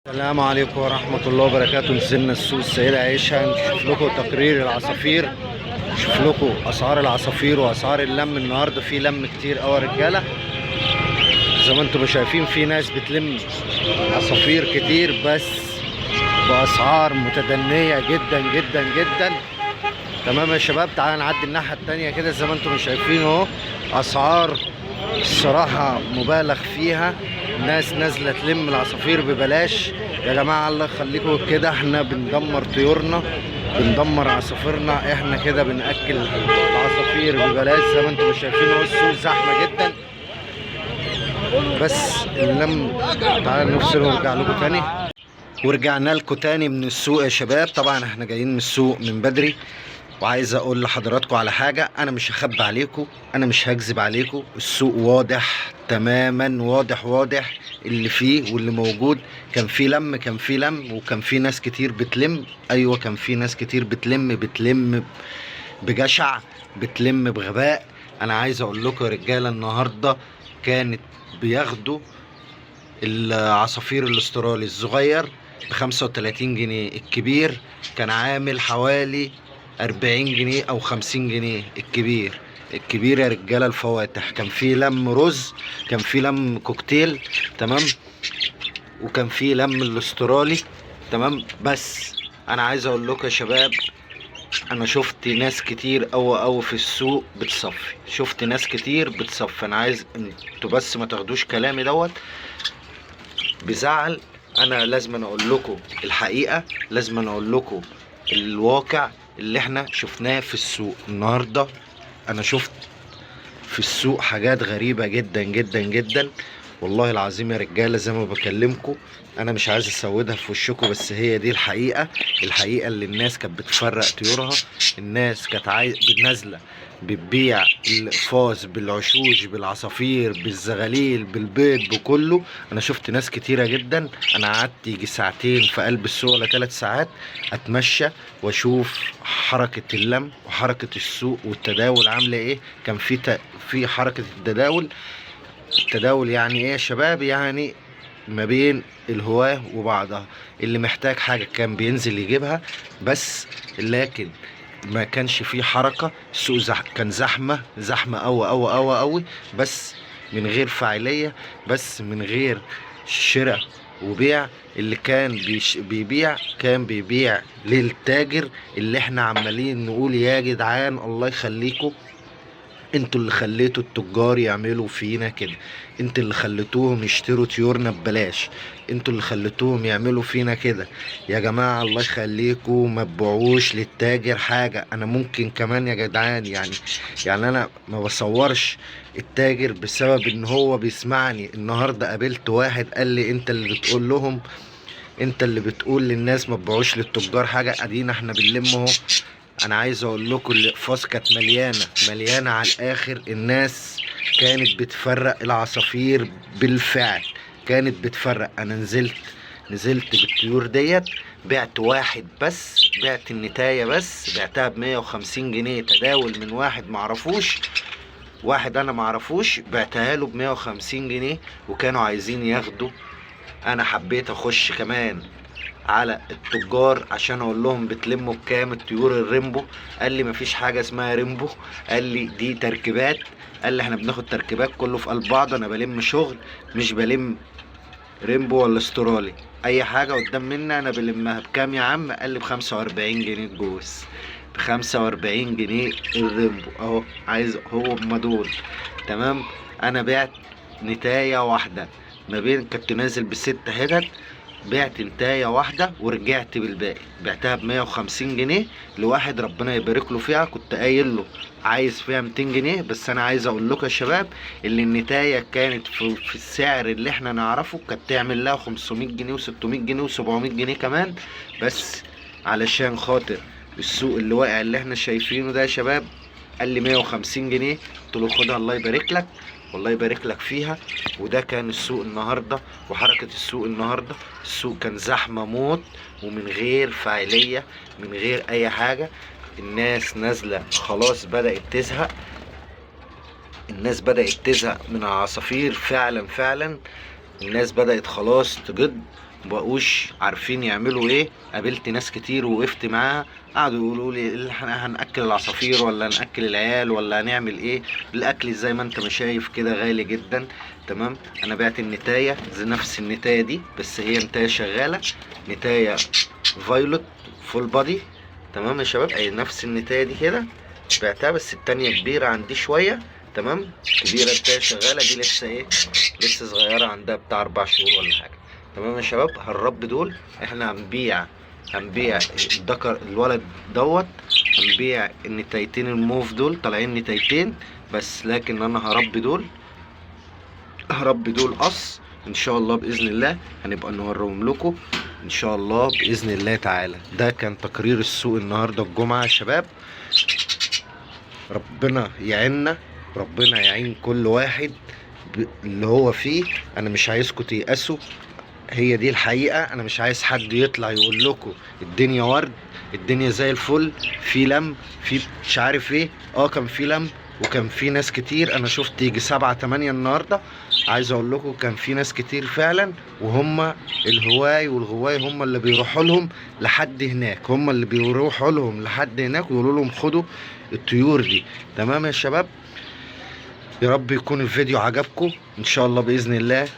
السلام عليكم ورحمة الله وبركاته. نزلنا السوق السيدة عيشة نشوف لكم تقرير العصافير، نشوف لكم أسعار العصافير وأسعار اللم. النهاردة في لم كتير قوي يا رجالة، زي ما انتم شايفين في ناس بتلم عصافير كتير بس بأسعار متدنية جدا جدا جدا. تمام يا شباب، تعالى نعدي الناحية التانية كده. زي ما انتم شايفين اهو أسعار الصراحة مبالغ فيها. الناس نازلة تلم العصافير ببلاش. يا جماعة الله يخليكم، كده احنا بندمر طيورنا، بندمر عصافيرنا، احنا كده بنأكل العصافير ببلاش. زي ما انتم شايفين اهو السوق زحمة جدا بس اللم. تعالى نفصل ونرجع لكم تاني. ورجعنا لكم تاني من السوق يا شباب. طبعا احنا جايين من السوق من بدري، وعايز اقول لحضراتكم على حاجة. انا مش هخبي عليكم، انا مش هكذب عليكم، السوق واضح تماما، واضح اللي فيه واللي موجود. كان في لم، وكان في ناس كتير بتلم. ايوه كان في ناس كتير بتلم بجشع، بتلم بغباء. انا عايز اقول لكم يا رجالة، النهاردة كانت بياخدوا العصافير الاسترالي الصغير ب35 جنيه، الكبير كان عامل حوالي 40 جنيه او 50 جنيه. الكبير يا رجاله الفواتح. كان في لم رز، كان في لم كوكتيل، تمام، وكان في لم الاسترالي، تمام. بس انا عايز اقول لكم يا شباب، انا شفت ناس كتير قوي في السوق بتصفي، شفت ناس كتير بتصفي. انا عايز انتوا بس ما تاخدوش كلامي دوت بزعل. انا لازم اقول لكم الحقيقة، لازم اقول لكم الواقع اللي احنا شفناه في السوق النهاردة. انا شفت في السوق حاجات غريبة جدا جدا جدا، والله العظيم يا رجالة. زي ما بكلمكم، انا مش عايز اسودها في وشكم، بس هي دي الحقيقة. الحقيقة اللي الناس كانت بتفرق طيورها، الناس كانت نازلة بتبيع الفاس بالعشوش بالعصافير بالزغاليل بالبيض بكله. انا شفت ناس كتيرة جدا. انا قعدت يجي ساعتين في قلب السوق ولا 3 ساعات اتمشى واشوف حركة اللم وحركة السوق والتداول عاملة ايه. كان في حركة التداول يعني ايه يا شباب؟ يعني ما بين الهواة وبعضها، اللي محتاج حاجة كان بينزل يجيبها بس. لكن ما كانش فيه حركة. السوق كان زحمة أوي، بس من غير فاعلية، بس من غير شراء وبيع. اللي كان بيبيع كان بيبيع للتاجر. اللي احنا عمالين نقول يا جدعان الله يخليكم، انتوا اللي خليتوا التجار يعملوا فينا كده، انتوا اللي خليتوهم يشتروا طيورنا ببلاش، انتوا اللي خليتوهم يعملوا فينا كده. يا جماعة الله يخليكم ما تبيعوش للتاجر حاجة. انا ممكن كمان يا جدعان يعني انا ما بصورش التاجر بسبب ان هو بيسمعني. النهاردة قابلت واحد قال لي انت اللي بتقول لهم، انت اللي بتقول للناس ما تبيعوش للتجار حاجة. ادينا احنا بنلم اهو. انا عايز اقول لكم الاقفاص كانت مليانه على الاخر. الناس كانت بتفرق العصافير بالفعل، كانت بتفرق. انا نزلت بالطيور ديت، بعت واحد بس، بعت النتايه بس، بعتها ب150 جنيه تداول من واحد معرفوش، واحد انا معرفوش، بعتها له ب150 جنيه وكانوا عايزين ياخدوا. انا حبيت اخش كمان على التجار عشان اقول لهم بتلموا بكام الطيور الريمبو. قال لي مفيش حاجه اسمها ريمبو، قال لي دي تركيبات، قال لي احنا بناخد تركيبات كله في قلب بعض. انا بلم شغل، مش بلم ريمبو ولا استرالي. اي حاجه قدام منا انا بلمها. بكام يا عم؟ قال لي ب45 جنيه الجوز، ب45 جنيه الريمبو اهو. عايز هو هما دول، تمام. انا بعت نتايه واحده ما بين، كنت نازل ب6 حتت، بعت نتايه واحده ورجعت بالباقي. بعتها ب150 جنيه لواحد ربنا يبارك له فيها. كنت قايل له عايز فيها 200 جنيه. بس انا عايز اقول لكم يا شباب، اللي النتايه كانت في السعر اللي احنا نعرفه كانت تعمل لها 500 جنيه و600 جنيه و700 جنيه كمان. بس علشان خاطر السوق اللي واقع اللي احنا شايفينه ده يا شباب، قال لي 150 جنيه. قلت له خدها الله يبارك لك، والله يبارك لك فيها. وده كان السوق النهارده وحركة السوق النهارده. السوق كان زحمة موت ومن غير فاعلية، من غير اي حاجة. الناس نازلة خلاص، بدأت تزهق. الناس بدأت تزهق من العصافير، فعلا الناس بدأت خلاص تجد مبقوش عارفين يعملوا ايه. قابلت ناس كتير ووقفت معاها قعدوا يقولوا لي احنا هنأكل العصافير ولا هنأكل العيال ولا هنعمل ايه. الاكل زي ما انت ما شايف كده غالي جدا. تمام. انا بعت النتاية زي نفس النتاية دي، بس هي نتاية شغالة، نتاية فايلوت فول بادي. تمام يا شباب، اي نفس النتاية دي كده بعتها، بس التانية كبيرة عندي شوية. تمام. كبيرة النتاية شغالة، دي لسه ايه، لسه صغيرة، عندها بتاع 4 شهور ولا حاجة. تمام يا شباب. هنربي دول، احنا هنبيع الذكر الولد دوت، هنبيع النتايتين الموف دول، طالعين نتايتين بس، لكن انا هربي دول قص ان شاء الله باذن الله. هنبقى نوريهم لكم ان شاء الله باذن الله تعالى. ده كان تقرير السوق النهارده الجمعه يا شباب. ربنا يعيننا، ربنا يعين كل واحد اللي هو فيه. انا مش عايزكم تيأسوا، هي دي الحقيقة. انا مش عايز حد يطلع يقول لكم الدنيا ورد، الدنيا زي الفل، في لم، في مش عارف ايه. كان في لم وكان في ناس كتير. انا شفت يجي 7 8 النهاردة. عايز اقول لكم كان في ناس كتير فعلا، وهم الهواي والغواي هم اللي بيروحوا لهم لحد هناك، هم اللي بيروحوا لهم لحد هناك ويقولوا لهم خدوا الطيور دي. تمام يا شباب. يا رب يكون الفيديو عجبكم ان شاء الله باذن الله.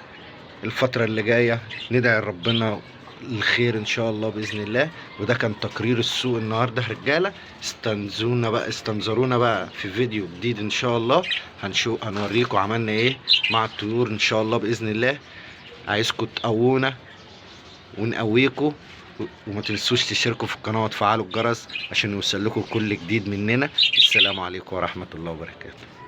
الفترة اللي جاية ندعي ربنا الخير ان شاء الله باذن الله. وده كان تقرير السوق النهارده رجاله. استنظرونا بقى في فيديو جديد ان شاء الله. هنوريكم عملنا ايه مع الطيور ان شاء الله باذن الله. عايزكم تقوونا ونقويكم، وما تنسوش تشتركوا في القناه وتفعلوا الجرس عشان يوصل لكم كل جديد مننا. السلام عليكم ورحمة الله وبركاته.